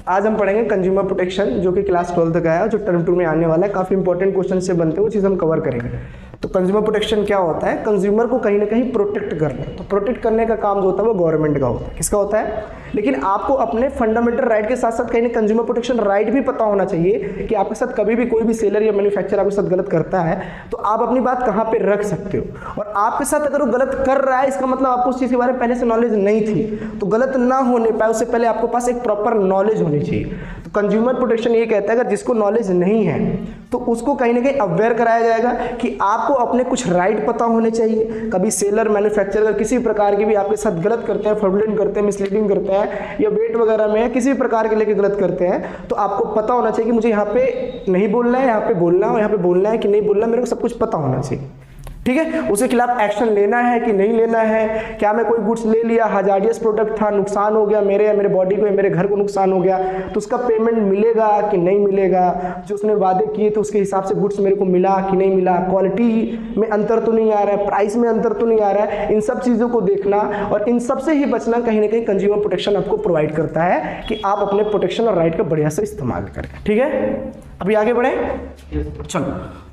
आज हम पढ़ेंगे कंज्यूमर प्रोटेक्शन, जो कि क्लास 12 का है, जो टर्म 2 में आने वाला है। काफ़ी इंपॉर्टेंट क्वेश्चन से बनते हैं, वो चीज़ हम कवर करेंगे। तो कंज्यूमर प्रोटेक्शन क्या होता है? कंज्यूमर को कहीं ना कहीं प्रोटेक्ट करना। तो प्रोटेक्ट करने का काम जो होता है वो गवर्नमेंट का होता है। किसका होता है? लेकिन आपको अपने फंडामेंटल राइट के साथ साथ कहीं ना कंज्यूमर प्रोटेक्शन राइट भी पता होना चाहिए कि आपके साथ कभी भी कोई भी सेलर या मैन्युफैक्चरर आपके साथ गलत करता है तो आप अपनी बात कहाँ पे रख सकते हो। और आपके साथ अगर वो गलत कर रहा है, इसका मतलब आपको उस चीज़ के बारे में पहले से नॉलेज नहीं थी। तो गलत ना होने पाए उससे पहले आपके पास एक प्रॉपर नॉलेज होनी चाहिए। तो कंज्यूमर प्रोटेक्शन ये कहता है अगर जिसको नॉलेज नहीं है तो उसको कहीं ना कहीं अवेयर कराया जाएगा कि आपको अपने कुछ राइट पता होने चाहिए। कभी सेलर मैन्युफैक्चरर किसी प्रकार की भी आपके साथ गलत करते हैं, फ्रॉडुलेंट करते हैं, मिसलीडिंग करते हैं या वेट वगैरह में किसी भी प्रकार के लेके गलत करते हैं, तो आपको पता होना चाहिए कि मुझे यहाँ पे नहीं बोलना है, यहाँ पे बोलना है, यहाँ पे बोलना है कि नहीं बोलना, मेरे को सब कुछ पता होना चाहिए। ठीक है, उसके खिलाफ एक्शन लेना है कि नहीं लेना है। क्या मैं कोई गुड्स ले लिया, हजार्डियस प्रोडक्ट था, नुकसान हो गया मेरे या मेरे बॉडी को या मेरे घर को नुकसान हो गया, तो उसका पेमेंट मिलेगा कि नहीं मिलेगा। जो उसने वादे किए तो उसके हिसाब से गुड्स मेरे को मिला कि नहीं मिला, क्वालिटी में अंतर तो नहीं आ रहा है, प्राइस में अंतर तो नहीं आ रहा है। इन सब चीज़ों को देखना और इन सब से ही बचना कहीं ना कहीं कंज्यूमर प्रोटेक्शन आपको प्रोवाइड करता है कि आप अपने प्रोटेक्शन और राइट का बढ़िया से इस्तेमाल करें। ठीक है, अभी आगे बढ़े। चलो,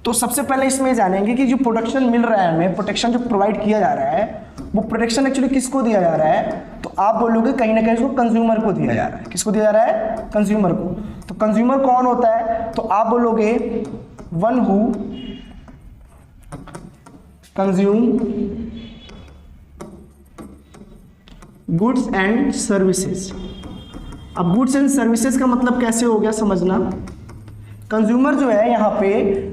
तो सबसे पहले इसमें जानेंगे कि जो प्रोटेक्शन मिल रहा है हमें, प्रोटेक्शन जो प्रोवाइड किया जा रहा है, वो प्रोटेक्शन एक्चुअली किसको दिया जा रहा है? तो आप बोलोगे कहीं ना कहीं इसको कंज्यूमर को दिया जा रहा है। किसको दिया जा rहा है? कंज्यूमर को। तो कंज्यूमर कौन होता है? तो आप बोलोगे one who consume goods and services. अब गुड्स एंड सर्विसेज का मतलब कैसे हो गया समझना। कंज्यूमर जो है यहाँ पे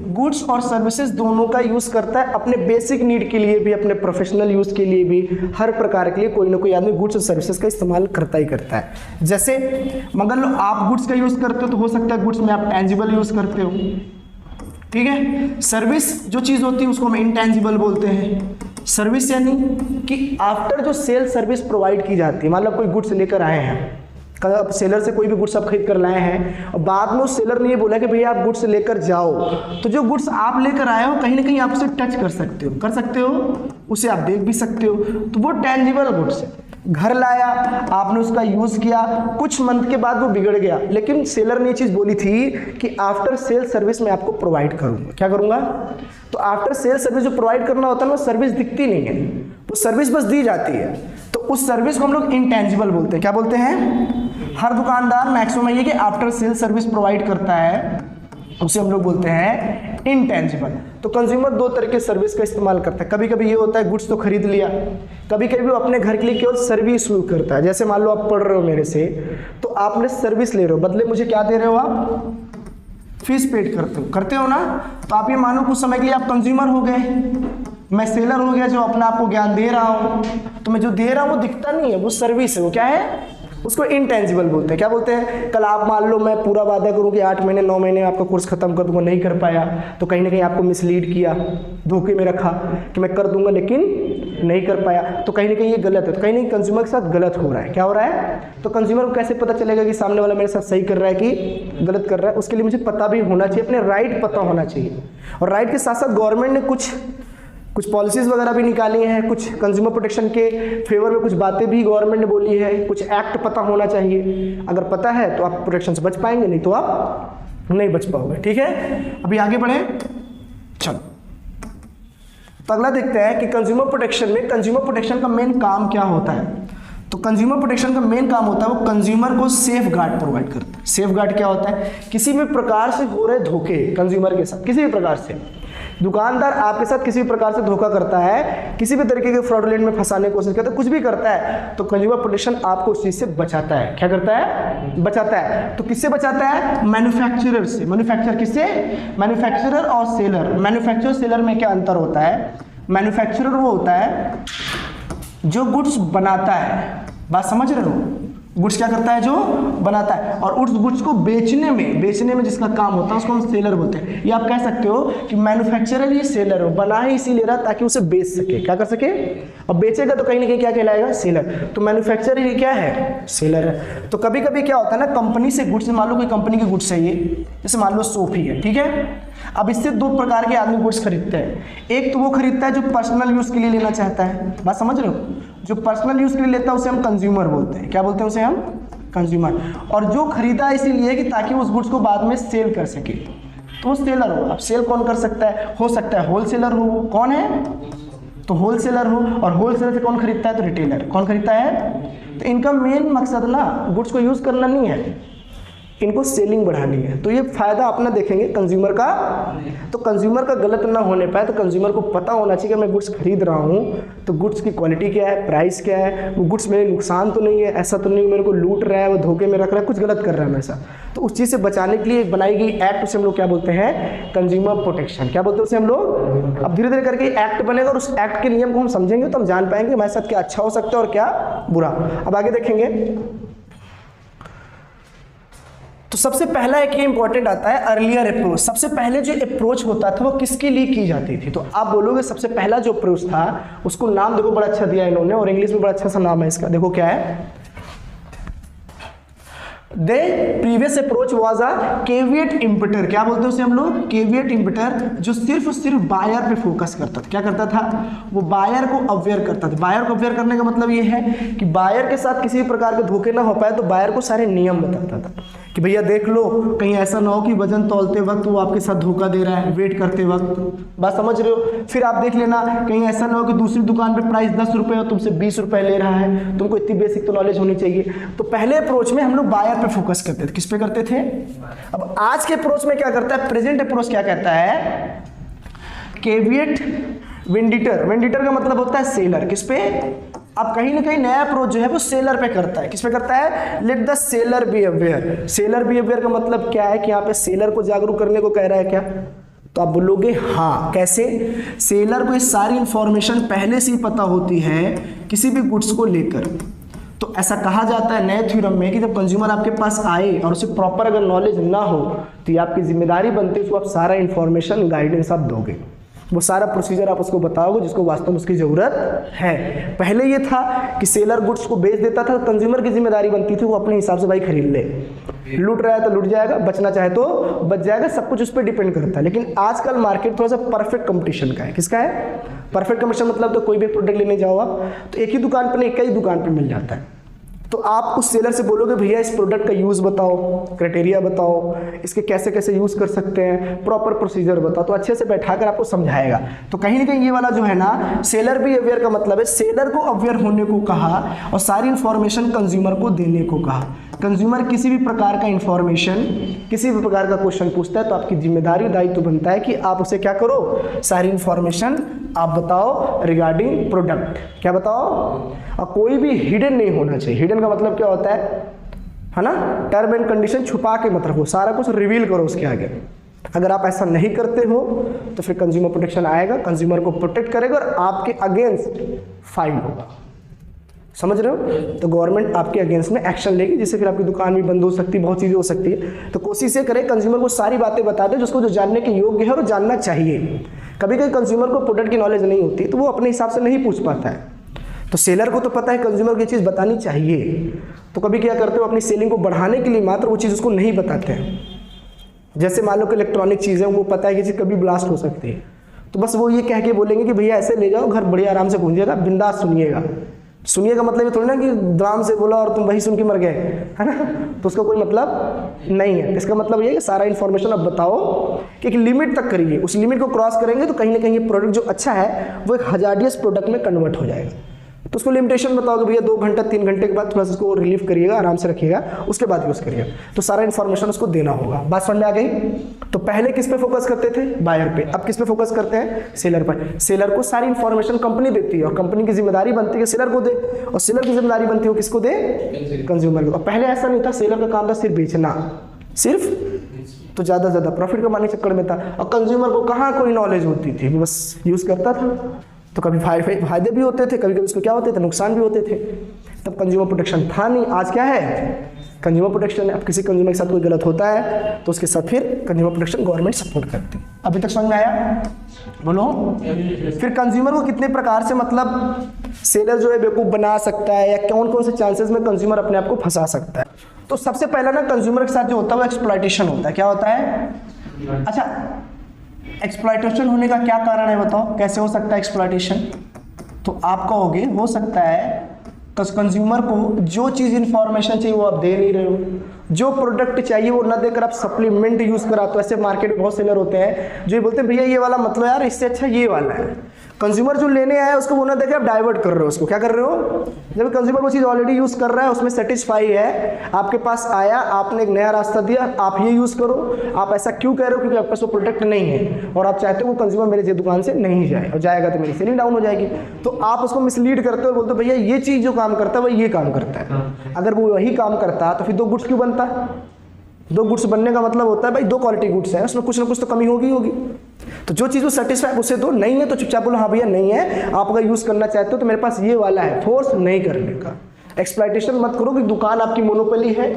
गुड्स और सर्विसेज दोनों का यूज करता है, अपने बेसिक नीड के लिए भी, अपने प्रोफेशनल यूज के लिए भी, हर प्रकार के लिए कोई ना कोई आदमी गुड्स और सर्विसेज का इस्तेमाल करता ही करता है। जैसे मगर लो आप गुड्स का यूज करते हो तो हो सकता है गुड्स में आप टेंजिबल यूज करते हो। ठीक है, सर्विस जो चीज होती है उसको हम इंटेंजिबल बोलते हैं। सर्विस यानी कि आफ्टर जो सेल सर्विस प्रोवाइड की जाती है, मतलब कोई गुड्स लेकर आए हैं, सेलर से कोई भी गुड्स आप खरीद कर लाए हैं और बाद में उस सेलर ने ये बोला कि भैया आप गुड्स लेकर जाओ, तो जो गुड्स आप लेकर आए हो कहीं ना कहीं आप उसे टच कर सकते हो, उसे आप देख भी सकते हो, तो वो टेंजिबल गुड्स है। घर लाया, आपने उसका यूज किया, कुछ मंथ के बाद वो बिगड़ गया, लेकिन सेलर ने ये चीज बोली थी कि आफ्टर सेल सर्विस मैं आपको प्रोवाइड करूंगा। क्या करूंगा? तो आफ्टर सेल सर्विस जो प्रोवाइड करना होता है ना, वो सर्विस दिखती नहीं है, वो सर्विस बस दी जाती है। तो उस सर्विस को हम लोग इंटेंजिबल बोलते हैं। क्या बोलते हैं? हर दुकानदार मैक्सिमम ये कि आफ्टर सेल सर्विस प्रोवाइड करता है, उसे हम लोग बोलते हैं इंटेंजिबल। तो कंज्यूमर दो तरह के सर्विस का इस्तेमाल करता है। कभी कभी ये होता है गुड्स तो खरीद लिया, कभी कभी वो अपने घर के लिए केवल सर्विस यूज करता है। जैसे मान लो आप पढ़ रहे हो मेरे से, तो आपने सर्विस ले रहे हो, बदले मुझे क्या दे रहे हो? आप फीस पेड करते हो ना। तो आप ये मानो कुछ समय के लिए आप कंज्यूमर हो गए, मैं सेलर हो गया जो अपना आपको ज्ञान दे रहा हूँ। तो मैं जो दे रहा हूँ वो दिखता नहीं है, वो सर्विस है। वो क्या है? उसको इंटेंजिबल बोलते हैं। क्या बोलते हैं? कल आप मान लो मैं पूरा वादा करूं कि 8 महीने 9 महीने आपका कोर्स खत्म कर दूंगा, नहीं कर पाया, तो कहीं ना कहीं आपको मिसलीड किया, धोखे में रखा कि मैं कर दूंगा लेकिन नहीं कर पाया, तो कहीं ना कहीं ये गलत है। तो कहीं ना कहीं कंज्यूमर के साथ गलत हो रहा है। क्या हो रहा है? तो कंज्यूमर को कैसे पता चलेगा कि सामने वाला मेरे साथ सही कर रहा है कि गलत कर रहा है? उसके लिए मुझे पता भी होना चाहिए, अपने राइट पता होना चाहिए। और राइट के साथ साथ गवर्नमेंट ने कुछ पॉलिसीज वगैरह भी निकाली हैं, कुछ कंज्यूमर प्रोटेक्शन के फेवर में कुछ बातें भी गवर्नमेंट ने बोली है, कुछ एक्ट पता होना चाहिए। अगर पता है तो आप प्रोटेक्शन से बच पाएंगे, नहीं तो आप नहीं बच पाओगे। ठीक है, अभी आगे बढ़े। चलो, तो अगला देखते हैं कि कंज्यूमर प्रोटेक्शन में कंज्यूमर प्रोटेक्शन का मेन काम क्या होता है। तो कंज्यूमर प्रोटेक्शन का मेन काम होता है वो कंज्यूमर को सेफ गार्ड प्रोवाइड करता है। सेफ गार्ड क्या होता है? किसी भी प्रकार से हो रहे धोखे कंज्यूमर के साथ, किसी भी प्रकार से दुकानदार आपके साथ किसी भी प्रकार से धोखा करता है, किसी भी तरीके के फ्रॉडुलेंट में फंसाने की कोशिश करता है, कुछ भी करता है, तो कंज्यूमर प्रोटेक्शन आपको उस चीज से बचाता है। क्या करता है? बचाता है। तो किससे बचाता है? मैन्युफैक्चरर से। मैन्युफैक्चरर किससे? मैन्युफैक्चरर और सेलर। मैन्युफैक्चरर सेलर में क्या अंतर होता है? मैन्युफैक्चरर वो होता है जो गुड्स बनाता है, बात समझ रहे हो? गुड्स क्या करता है? जो बनाता है। और उस गुड्स को बेचने में जिसका काम होता है उसको हम सेलर बोलते हैं। ये आप कह सकते हो कि मैन्युफैक्चरर ही सेलर हो, बना ही इसीलिए रहा ताकि उसे बेच सके। क्या कर सके? और बेचेगा तो कहीं ना कहीं क्या कहलाएगा? सेलर। तो मैन्युफैक्चरर ही क्या है? सेलर है। तो कभी कभी क्या होता है ना, कंपनी से गुड्स, मान लो कोई कंपनी की गुड्स है, ये जैसे मान लो सोफी है, ठीक है। अब इससे दो प्रकार के आदमी गुड्स खरीदते हैं। एक तो वो खरीदता है जो पर्सनल यूज के लिए लेना चाहता है, बात समझ रहे हो? जो पर्सनल यूज के लिए लेता है उसे हम कंज्यूमर बोलते हैं। क्या बोलते हैं उसे हम? कंज्यूमर, और जो खरीदा इसीलिए कि ताकि उस गुड्स को बाद में सेल कर सके, तो वो सेलर हो। अब सेल कौन कर सकता है? हो सकता है होलसेलर हो, वो कौन है? तो होलसेलर हो, और होलसेलर से कौन खरीदता है? तो रिटेलर। कौन खरीदता है? तो इनका मेन मकसद ना गुड्स को यूज़ करना नहीं है, इनको सेलिंग बढ़ानी है। तो ये फायदा अपना देखेंगे कंज्यूमर का। तो कंज्यूमर का गलत ना होने पाए, तो कंज्यूमर को पता होना चाहिए कि मैं गुड्स खरीद रहा हूँ तो गुड्स की क्वालिटी क्या है, प्राइस क्या है, वो गुड्स मेरे नुकसान तो नहीं है, ऐसा तो नहीं मेरे को लूट रहा है, वो धोखे में रख रहा है, कुछ गलत कर रहा है ऐसा। तो उस चीज़ से बचाने के लिए बनाई गई एक्ट, उसे हम लोग क्या बोलते हैं? Consumer protection. क्या बोलते हैं उसे हम लोग? अब धीरे धीरे करके एक्ट बनेगा और उस एक्ट के नियम को हम समझेंगे तो हम जान पाएंगे हमारे साथ क्या अच्छा हो सकता है और क्या बुरा। अब आगे देखेंगे। तो सबसे पहला एक ये इंपॉर्टेंट आता है अर्लियर अप्रोच। सबसे पहले जो अप्रोच होता था वो किसके लिए की जाती थी? तो आप बोलोगे सबसे पहला जो अप्रोच था उसको नाम देखो बड़ा अच्छा दिया इन्होंने, और इंग्लिश में बड़ा अच्छा सा नाम है इसका, देखो क्या है? The previous approach was a caveat emptor। क्या बोलते हैं उसे हम लोग? caveat emptor, जो सिर्फ बायर पे फोकस करता था। क्या करता था? वो बायर को अवेयर करता था। बायर को अवेयर करने का मतलब ये है कि बायर के साथ किसी भी प्रकार के धोखे ना हो पाए, तो बायर को सारे नियम बताता था कि भैया देख लो, कहीं ऐसा ना हो कि वजन तौलते वक्त वो आपके साथ धोखा दे रहा है, वेट करते वक्त। बात समझ रहे हो? फिर आप देख लेना, कहीं ऐसा ना हो कि दूसरी दुकान पे प्राइस 10 रुपये और तुमसे 20 रुपये ले रहा है। तुमको इतनी बेसिक तो नॉलेज होनी चाहिए। तो पहले अप्रोच में हम लोग बायर पे फोकस करते थे। किस पे करते थे? अब आज के अप्रोच में क्या करता है? प्रेजेंट अप्रोच क्या कहता है? केविएट वेंडिटर। वेंडिटर का मतलब होता है सेलर। किस पे? अब कहीं ना कहीं नया अप्रोच जो है वो सेलर पे करता है। किस पे करता है? Let the seller be aware. Seller be aware का मतलब क्या है कि यहाँ पे सेलर को जागरूक करने को कह रहा है क्या? तो आप बोलोगे हाँ। कैसे? सेलर को ये सारी इंफॉर्मेशन पहले से ही पता होती है किसी भी गुड्स को लेकर। तो ऐसा कहा जाता है नए थ्योरम में कि जब कंज्यूमर आपके पास आए और उसे प्रॉपर अगर नॉलेज ना हो तो ये आपकी जिम्मेदारी बनती है उसको आप सारा इंफॉर्मेशन गाइडेंस आप दोगे, वो सारा प्रोसीजर आप उसको बताओगे जिसको वास्तव में उसकी ज़रूरत है। पहले ये था कि सेलर गुड्स को बेच देता था, कंज्यूमर की जिम्मेदारी बनती थी वो अपने हिसाब से भाई खरीद ले। लूट रहा है तो लूट जाएगा, बचना चाहे तो बच जाएगा, सब कुछ उस पर डिपेंड करता है। लेकिन आजकल मार्केट थोड़ा सा परफेक्ट कंपटीशन का है। किसका है? परफेक्ट कंपटीशन मतलब तो कोई भी प्रोडक्ट लेने जाओ आप तो एक ही दुकान पर नहीं कई दुकान पर मिल जाता है। तो आप उस सेलर से बोलोगे भैया इस प्रोडक्ट का यूज़ बताओ, क्राइटेरिया बताओ, इसके कैसे कैसे यूज़ कर सकते हैं, प्रॉपर प्रोसीजर बताओ, तो अच्छे से बैठाकर आपको समझाएगा। तो कहीं ना कहीं ये वाला जो है ना सेलर भी अवेयर का मतलब है सेलर को अवेयर होने को कहा और सारी इंफॉर्मेशन कंज्यूमर को देने को कहा। कंज्यूमर किसी भी प्रकार का इंफॉर्मेशन, किसी भी प्रकार का क्वेश्चन पूछता है तो आपकी जिम्मेदारी दायित्व बनता है कि आप उसे क्या करो, सारी इंफॉर्मेशन आप बताओ रिगार्डिंग प्रोडक्ट। क्या बताओ? और कोई भी हिडन नहीं होना चाहिए। हिडन का मतलब क्या होता है ना? टर्म एंड कंडीशन छुपा के मत रखो, सारा कुछ रिवील करो उसके आगे। अगर आप ऐसा नहीं करते हो तो फिर कंज्यूमर प्रोटेक्शन आएगा, कंज्यूमर को प्रोटेक्ट करेगा और आपके अगेंस्ट फाइन होगा। समझ रहे हो? तो गवर्नमेंट आपके अगेंस्ट में एक्शन लेगी जिससे फिर आपकी दुकान भी बंद हो सकती है, बहुत चीज़ें हो सकती है। तो कोशिश ये करें कंज्यूमर को सारी बातें बता दे जिसको जो जानने के योग्य है और जानना चाहिए। कभी कभी कंज्यूमर को प्रोडक्ट की नॉलेज नहीं होती तो वो अपने हिसाब से नहीं पूछ पाता है। तो सेलर को तो पता है कंज्यूमर को ये चीज़ बतानी चाहिए, तो कभी क्या करते हो अपनी सेलिंग को बढ़ाने के लिए मात्र वो चीज़ उसको नहीं बताते हैं। जैसे मान लो कि इलेक्ट्रॉनिक चीज़ें उनको पता है कि चीज़ कभी ब्लास्ट हो सकती है, तो बस वो ये कह के बोलेंगे कि भैया ऐसे ले जाओ, घर बढ़िया आराम से पहुंचेगा, बिंदास सुनिएगा। सुनिएगा मतलब ये थोड़ी ना कि ड्राम से बोला और तुम वही सुन के मर गए, है ना? तो उसका कोई मतलब नहीं है। इसका मतलब ये है कि सारा इन्फॉर्मेशन आप बताओ कि एक लिमिट तक करिए, उस लिमिट को क्रॉस करेंगे तो कहीं ना कहीं ये प्रोडक्ट जो अच्छा है वो एक हजार्डियस प्रोडक्ट में कन्वर्ट हो जाएगा। तो उसको लिमिटेशन बताओगे भैया 2 घंटा 3 घंटे के बाद थोड़ा सा उसको रिलीव करिएगा, आराम से रखिएगा, उसके बाद यूज़ करिएगा। तो सारा इन्फॉर्मेशन उसको देना होगा। बात समझ में आ गई? तो पहले किस पे फोकस करते थे? बायर पे। अब किस पे फोकस करते हैं? सेलर पर। सेलर को सारी इन्फॉर्मेशन कंपनी देती है और कंपनी की जिम्मेदारी बनती है सेलर को दे, और सेलर की जिम्मेदारी बनती है किसको दे? कंज्यूमर को। और पहले ऐसा नहीं था, सेलर का काम था सिर्फ बेचना, सिर्फ तो ज़्यादा से ज़्यादा प्रॉफिट कमाने के चक्कर में था, और कंज्यूमर को कहाँ कोई नॉलेज होती थी, वो बस यूज़ करता था। तो कभी फायदे भी होते थे, कभी कभी उसको क्या होते थे, नुकसान भी होते थे। तब कंज्यूमर प्रोटेक्शन था नहीं। आज क्या है? कंज्यूमर प्रोटेक्शन है। अब किसी कंज्यूमर के साथ कोई गलत होता है तो उसके साथ फिर कंज्यूमर प्रोटेक्शन गवर्नमेंट सपोर्ट करती है। अभी तक समझ में आया? बोलो। फिर कंज्यूमर को कितने प्रकार से मतलब सेलर जो है बेवकूफ़ बना सकता है, या कौन कौन से चांसेस में कंज्यूमर अपने आप को फंसा सकता है? तो सबसे पहला ना कंज्यूमर के साथ जो होता है वो एक्सप्लॉयटेशन होता है। क्या होता है? अच्छा, एक्सप्लॉयटेशन होने का क्या कारण है बताओ? कैसे हो सकता है एक्सप्लॉयटेशन? तो आप कहोगे हो सकता है कंज्यूमर को जो चीज़ इंफॉर्मेशन चाहिए वो आप दे नहीं रहे हो, जो प्रोडक्ट चाहिए वो ना देकर आप सप्लीमेंट यूज़ कराते हो। ऐसे मार्केट में बहुत सेलर होते हैं जो ये बोलते हैं भैया ये वाला मतलब यार इससे अच्छा ये वाला है। कंज्यूमर जो लेने आया है उसको वो ना देकर आप डाइवर्ट कर रहे हो उसको। क्या कर रहे हो? जब कंज्यूमर वो चीज़ ऑलरेडी यूज़ कर रहा है, उसमें सेटिस्फाई है, आपके पास आया, आपने एक नया रास्ता दिया, आप ये यूज़ करो। आप ऐसा क्यों कह रहे हो? क्योंकि आपके पास वो प्रोडक्ट नहीं है और आप चाहते हो वो कंज्यूमर मेरे दुकान से नहीं जाए, और जाएगा तो मेरी सेलिंग डाउन हो जाएगी। तो आप उसको मिसलीड करते हो, बोलते हो भैया ये चीज़ जो काम करता है वो ये काम करता है। अगर वो वही काम करता तो फिर 2 गुड्स क्यों बनता? 2 गुड्स बनने का मतलब होता है भाई 2 क्वालिटी गुड्स है, उसमें कुछ ना कुछ तो कमी होगी। तो जो चीज़ वो सेटिस्फाई उससे दो, नहीं है तो चुपचाप बोलो हाँ भैया नहीं है, आप अगर यूज़ करना चाहते हो तो मेरे पास ये वाला है। फोर्स नहीं करने का, एक्सप्लॉइटेशन मत करो कि दुकान आपकी मोनोपोली है,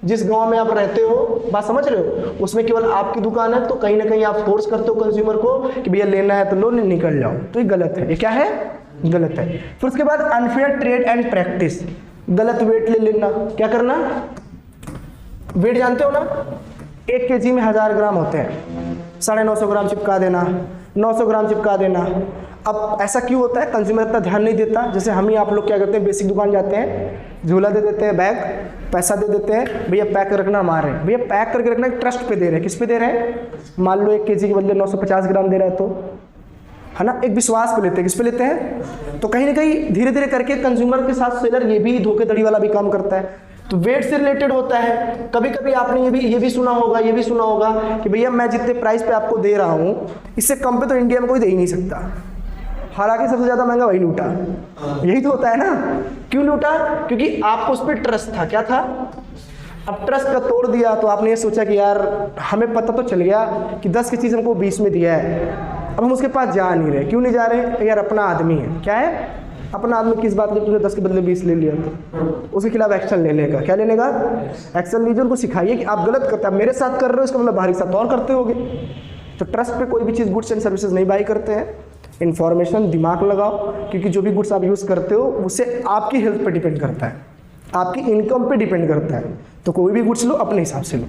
जिस गांव में आप रहते हो, बात समझ रहे हो, उसमें केवल आपकी दुकान है, तो कहीं ना कहीं आप फोर्स करते हो कंज्यूमर को कि भैया लेना है तो लो, नहीं निकल जाओ। तो ये गलत है। ये क्या है? गलत है। फिर उसके बाद अनफेयर ट्रेड एंड प्रैक्टिस, गलत वेट ले लेना। क्या करना? वेट जानते हो ना, 1 kg में 1000 ग्राम होते हैं, 950 ग्राम चिपका देना, 900 ग्राम चिपका देना। अब ऐसा क्यों होता है? कंज्यूमर इतना ध्यान नहीं देता। जैसे हम ही आप लोग क्या करते हैं, बेसिक दुकान जाते हैं, झोला दे देते हैं, बैग, पैसा दे देते हैं, भैया पैक कर रखना, हमारे भैया पैक करके रखना ट्रस्ट पे दे रहे हैं। किस पे दे रहे हैं? मान लो 1 kg के बदले 950 ग्राम दे रहा है तो, है ना, एक विश्वास पे लेते हैं। किस पे लेते हैं? तो कहीं ना कहीं धीरे धीरे करके कंज्यूमर के साथ सेलर ये भी धोखेधड़ी वाला भी काम करता है। तो वेट से रिलेटेड होता है। कभी कभी आपने ये भी सुना होगा कि भैया मैं जितने प्राइस पे आपको दे रहा हूँ इससे कम पे तो इंडिया में कोई दे ही नहीं सकता। हालांकि सबसे ज़्यादा महंगा वही लूटा। यही तो होता है ना। क्यों लूटा? क्योंकि आपको उस पर ट्रस्ट था। क्या था? अब ट्रस्ट का तोड़ दिया तो आपने ये सोचा कि यार हमें पता तो चल गया कि 10 की चीज़ हमको 20 में दिया है, अब हम उसके पास जा नहीं रहे। क्यों नहीं जा रहे? यार अपना आदमी है। क्या है? अपना आदमी। किस बात की? तुमने 10 के बदले 20 ले लिया तो उसके खिलाफ एक्शन लेने का। क्या लेने का? एक्शन लीजिए। उनको सिखाइए कि आप गलत करते हैं, आप मेरे साथ कर रहे हो, इसका मतलब बाहर के साथ और करते होगे। तो ट्रस्ट पे कोई भी चीज़, गुड्स एंड सर्विसेज नहीं बाई करते हैं। इन्फॉर्मेशन दिमाग लगाओ, क्योंकि जो भी गुड्स आप यूज़ करते हो उससे आपकी हेल्थ पे डिपेंड करता है, आपकी इनकम पे डिपेंड करता है। तो कोई भी गुड्स लो अपने हिसाब से लो।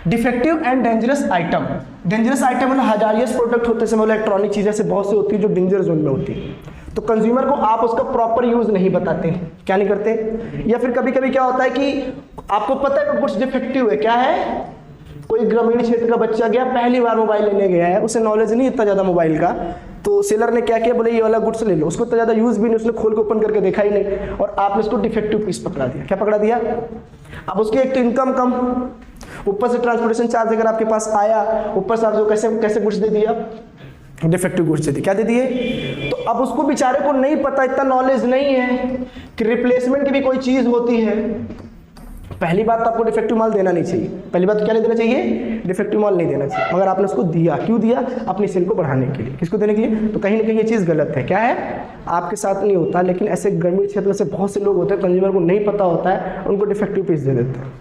Defective and dangerous item. Dangerous item मतलब हजारियस प्रोडक्ट होते हैं, इलेक्ट्रॉनिक चीज़ें से बहुत सी होती है जो डेंजर जोन में होती है। तो कंज्यूमर को आप उसका प्रॉपर यूज़ नहीं बताते। क्या नहीं करते? या फिर कभी कभी क्या होता है कि आपको पता है कि गुड्स डिफेक्टिव है। क्या है? कोई ग्रामीण क्षेत्र का बच्चा गया, पहली बार मोबाइल लेने गया है, उसे नॉलेज नहीं इतना ज़्यादा मोबाइल का, तो सेलर ने क्या किया, बोले ये वाला गुड्स ले लो। उसको इतना ज़्यादा यूज़ भी नहीं, उसने खोल के ओपन करके देखा ही नहीं, और आपने उसको डिफेक्टिव पीस पकड़ा दिया। क्या पकड़ा दिया? अब उसकी एक तो इनकम कम, ऊपर से ट्रांसपोर्टेशन चार्ज अगर आपके पास आया, ऊपर से आप जो कैसे गुड्स दे दिया, डिफेक्टिव गुड्स दे दिए। क्या दे दिए? तो अब उसको बेचारे को नहीं पता, इतना नॉलेज नहीं है कि रिप्लेसमेंट की भी कोई चीज़ होती है। पहली बात तो आपको डिफेक्टिव माल देना नहीं चाहिए। पहली बात तो क्या नहीं देना चाहिए? डिफेक्टिव माल नहीं देना चाहिए। मगर आपने उसको दिया, क्यों दिया? अपनी सेल को बढ़ाने के लिए। किसको देने के लिए? तो कहीं ना कहीं ये चीज़ गलत है। क्या है? आपके साथ नहीं होता, लेकिन ऐसे ग्रामीण क्षेत्र से बहुत से लोग होते हैं, कंज्यूमर को नहीं पता होता है, उनको डिफेक्टिव पीस दे देते हैं।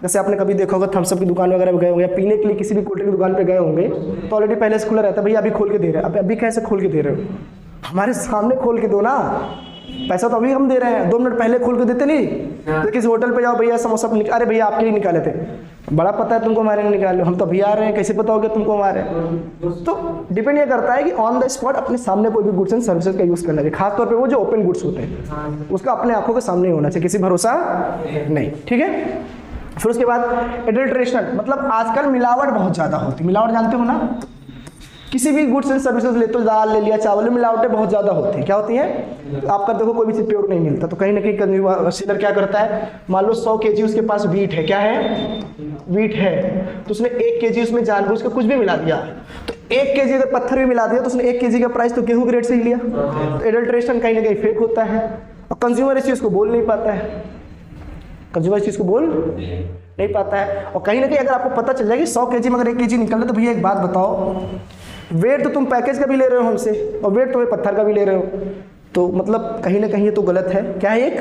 जैसे आपने कभी देखा होगा थम्स अप की दुकान वगैरह गए होंगे, पीने के लिए किसी भी कोल्ड ड्रिंक की दुकान पे गए होंगे, तो ऑलरेडी पहले से खुला रहता है, भैया अभी खोल के दे रहे हैं। अभी कैसे खोल के दे रहे हो? हमारे सामने खोल के दो ना, पैसा तो अभी हम दे रहे हैं, 2 मिनट पहले खोल के देते नहीं। तो किसी होटल पे जाओ, भैया समोसा, अरे भैया आपके लिए निकाले थे, बड़ा पता है तुमको हमारे लिए निकाले, हम तो अभी आ रहे हैं, कैसे पता होगा तुमको हमारे? तो डिपेंड ये करता है कि ऑन द स्पॉट अपने सामने कोई भी गुड्स एंड सर्विसेज का यूज़ करना चाहिए, खासतौर पे वो जो ओपन गुड्स होते हैं, उसका अपने आंखों के सामने होना चाहिए, किसी भरोसा नहीं। ठीक है। फिर उसके बाद एडल्ट्रेशन, मतलब आजकल मिलावट बहुत ज़्यादा होती है। मिलावट जानते हो ना? किसी भी गुड्स एंड सर्विसेज ले तो दाल ले लिया, चावल, मिलावटें बहुत ज़्यादा होती है। क्या होती है? आपका देखो कोई भी चीज़ प्योर नहीं मिलता, तो कहीं ना कहीं कंज्यूमर सेलर क्या करता है, मान लो 100 kg उसके पास वीट है। क्या है? वीट है, तो उसने 1 kg उसमें जानबूझ के कुछ भी मिला दिया। तो 1 kg अगर पत्थर भी मिला दिया तो उसने 1 kg का प्राइस तो गेहूँ के रेट से ही लिया। तो एडल्ट्रेशन कहीं ना कहीं फेक होता है, और कंज्यूमर इस चीज़ को बोल नहीं पाता है। कंज्यूमर इस चीज़ को बोल नहीं पाता है। और कहीं ना कहीं अगर आपको पता चल जाएगी 100 kg में अगर 1 kg निकल रहा, तो भैया एक बात बताओ, वेट तो तुम पैकेज का भी ले रहे हो हमसे, और वेट तो पत्थर का भी ले रहे हो, तो मतलब कहीं ना कहीं ये तो गलत है। क्या है? एक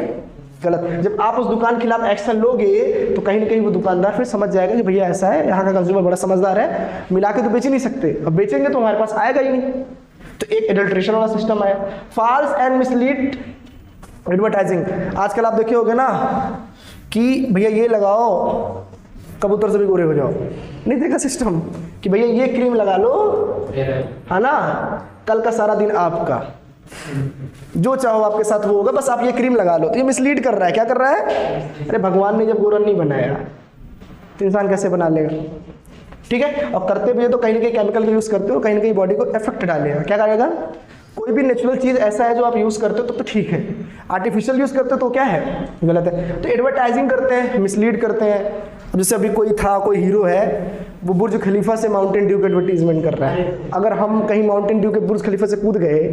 गलत है। जब आप उस दुकान के खिलाफ एक्शन लोगे तो कहीं ना कहीं वो दुकानदार फिर समझ जाएगा कि भैया ऐसा है, यहाँ का कंज्यूमर बड़ा समझदार है, मिला के तो बेच ही नहीं सकते, अब बेचेंगे तो हमारे पास आएगा ही नहीं। तो एक एडल्ट्रेशन वाला सिस्टम आया। फॉल्स एंड मिसलीड एडवर्टाइजिंग, आजकल आप देखे होगे ना कि भैया ये लगाओ कबूतर से भी गोरे हो जाओ, नहीं देखा सिस्टम कि भैया ये क्रीम लगा लो, है ना, कल का सारा दिन आपका, जो चाहो आपके साथ वो होगा, बस आप ये क्रीम लगा लो। तो ये मिसलीड कर रहा है। क्या कर रहा है? अरे भगवान ने जब गोरा नहीं बनाया तो इंसान कैसे बना लेगा? ठीक है। और करते भी है तो कहीं ना कहीं केमिकल का यूज़ करते हो, कहीं ना कहीं बॉडी को इफेक्ट डालेगा। क्या करेगा? कोई भी नेचुरल चीज़ ऐसा है जो आप यूज़ करते हो तो ठीक है, आर्टिफिशियल यूज़ करते हो तो क्या है? गलत है। तो एडवर्टाइजिंग करते हैं, मिसलीड करते हैं। अब जैसे अभी कोई हीरो है, वो बुर्ज खलीफा से माउंटेन ड्यू का एडवर्टीजमेंट कर रहा है। अगर हम कहीं माउंटेन ड्यू के बुर्ज खलीफा से कूद गए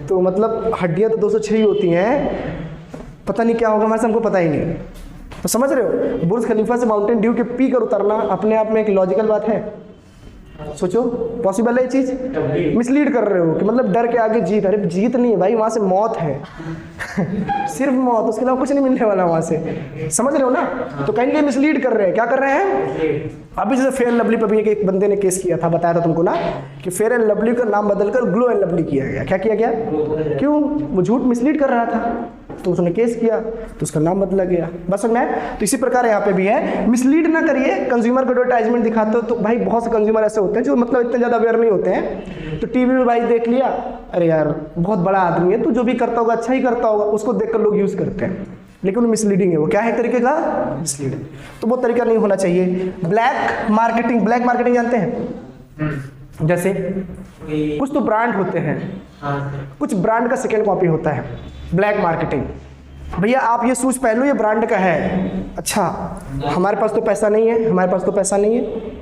तो मतलब हड्डियाँ तो 206 ही होती हैं, पता नहीं क्या होगा हमारे से, हमको पता ही नहीं। तो समझ रहे हो, बुर्ज खलीफा से माउंटेन ड्यू के पी कर उतरना अपने आप में एक लॉजिकल बात है? सोचो, पॉसिबल है ये चीज? मिसलीड कर रहे हो कि मतलब डर के आगे जीत। अरे जीत नहीं है भाई, वहां से मौत है सिर्फ मौत, उसके अलावा कुछ नहीं मिलने वाला वहां से। समझ रहे हो ना? तो कहीं कहीं मिसलीड कर रहे हैं। क्या कर रहे हैं? अभी जैसे फेयर एंड लवली पर भी एक बंदे ने केस किया था, बताया था तुमको ना, कि फेयर एंड लवली का नाम बदलकर ग्लो एंड लवली किया गया। क्या किया गया? क्यों? वो झूठ मिसलीड कर रहा था तो उसने केस किया तो उसका नाम बदला गया। बस समझ में? तो इसी प्रकार यहाँ पे भी है, मिसलीड ना करिए। कंज्यूमर को एडवर्टाइजमेंट दिखाते हो तो भाई बहुत से कंज्यूमर ऐसे होते हैं जो मतलब इतने ज़्यादा अवेयर नहीं होते हैं। तो टीवी में भाई देख लिया, अरे यार बहुत बड़ा आदमी है तो जो भी करता होगा अच्छा ही करता होगा, उसको देखकर लोग यूज़ करते हैं, लेकिन वो मिसलीडिंग है। वो क्या है? एक तरीके का मिसलीडिंग। तो वो तरीका नहीं होना चाहिए। ब्लैक मार्केटिंग, ब्लैक मार्केटिंग जानते हैं? जैसे कुछ तो ब्रांड होते हैं, कुछ ब्रांड का सेकेंड कॉपी होता है, ब्लैक मार्केटिंग। भैया आप ये शूज पहन लो, ये ब्रांड का है। अच्छा हमारे पास तो पैसा नहीं है, हमारे पास तो पैसा नहीं है,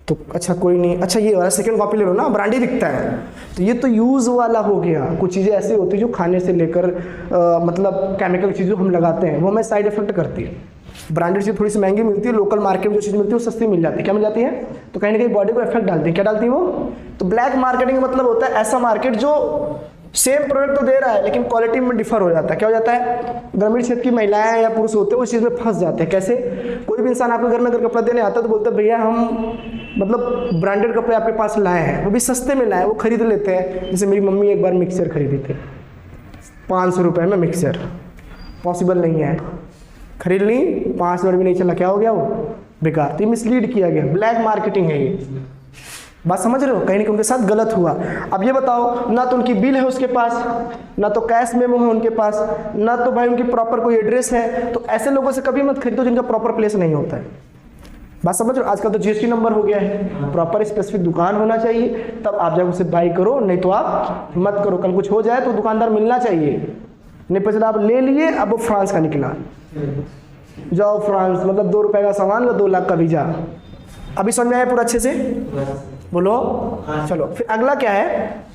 तो अच्छा कोई नहीं, अच्छा ये वाला सेकंड कॉपी ले लो ना, ब्रांड ही दिखता है। तो ये तो यूज़ वाला हो गया। कुछ चीज़ें ऐसी होती है जो खाने से लेकर मतलब केमिकल चीज़ें हम लगाते हैं, वो हमें साइड इफेक्ट करती है। ब्रांडेड चीज़ थोड़ी सी महंगी मिलती है, लोकल मार्केट में जो चीज़ मिलती है वो सस्ती मिल जाती है। क्या मिल जाती है? तो कहीं ना कहीं बॉडी को इफेक्ट डालती है। क्या डालती है वो? तो ब्लैक मार्केटिंग का मतलब होता है ऐसा मार्केट जो सेम प्रोडक्ट तो दे रहा है लेकिन क्वालिटी में डिफर हो जाता है। क्या हो जाता है? ग्रामीण क्षेत्र की महिलाएं या पुरुष होते हैं उस चीज़ में फंस जाते हैं। कैसे? कोई भी इंसान आपके घर में अगर कपड़ा देने आता है तो बोलते हैं भैया हम मतलब ब्रांडेड कपड़े आपके पास लाए हैं, वो भी सस्ते में लाए, वो खरीद लेते हैं। जैसे मेरी मम्मी एक बार मिक्सर खरीदी थी 500 रुपये में। मिक्सर पॉसिबल नहीं है, खरीद ली, 5 मिनट भी नहीं चला, क्या हो गया? वो बेकार। तो मिसलीड किया गया, ब्लैक मार्केटिंग है ये। बात समझ रहे हो? कहीं ना कहीं उनके साथ गलत हुआ। अब ये बताओ, ना तो उनकी बिल है उसके पास, ना तो कैश मेमो है उनके पास, ना तो भाई उनकी प्रॉपर कोई एड्रेस है। तो ऐसे लोगों से कभी मत खरीदो जिनका प्रॉपर प्लेस नहीं होता है। बात समझ रहे हो? आजकल तो जीएसटी नंबर हो गया है, प्रॉपर स्पेसिफिक दुकान होना चाहिए, तब आप जाकर उसे बाई करो, नहीं तो आप मत करो। कल कुछ हो जाए तो दुकानदार मिलना चाहिए। नहीं पता आप ले लिए, अब वो फ्रांस का निकला, जाओ फ्रांस, मतलब 2 रुपए का सामान व 2 लाख का वीजा। अभी समझ में आया पूरा अच्छे से? बोलो। चलो फिर अगला क्या है?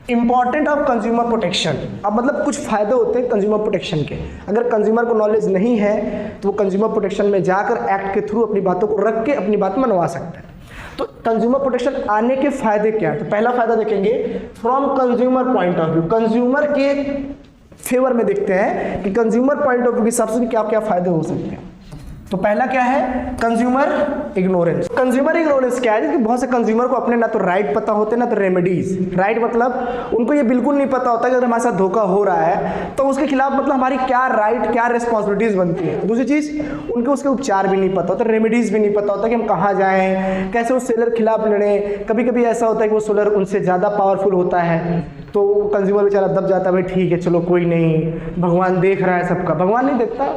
Important of consumer protection. अब मतलब कुछ फायदे होते हैं कंज्यूमर प्रोटेक्शन के। अगर कंज्यूमर को नॉलेज नहीं है तो वो कंज्यूमर प्रोटेक्शन में जाकर एक्ट के थ्रू अपनी बातों को रख के अपनी बात मनवा सकता है। तो कंज्यूमर प्रोटेक्शन आने के फायदे क्या है? तो पहला फायदा देखेंगे from consumer point of view, consumer के फेवर में देखते हैं कि कंज्यूमर पॉइंट ऑफ व्यू के हिसाब से क्या क्या फायदे हो सकते हैं। तो पहला क्या है? Consumer ignorance. कंज्यूमर इग्नोरेंस क्या है? कि बहुत से कंज्यूमर को अपने ना तो राइट पता होते ना तो रेमेडीज। राइट मतलब उनको ये बिल्कुल नहीं पता होता कि अगर हमारे साथ धोखा हो रहा है तो उसके खिलाफ मतलब हमारी क्या राइट, क्या रिस्पॉन्सिबिलिटीज बनती है। दूसरी चीज, उनको उसके उपचार भी नहीं पता होता, रेमेडीज भी नहीं पता होता कि हम कहाँ जाएं, कैसे उस सेलर के खिलाफ लड़ें। कभी कभी ऐसा होता है कि वो सेलर उनसे ज़्यादा पावरफुल होता है तो कंज्यूमर बेचारा दब जाता है, भाई ठीक है चलो कोई नहीं, भगवान देख रहा है सबका। भगवान नहीं देखता।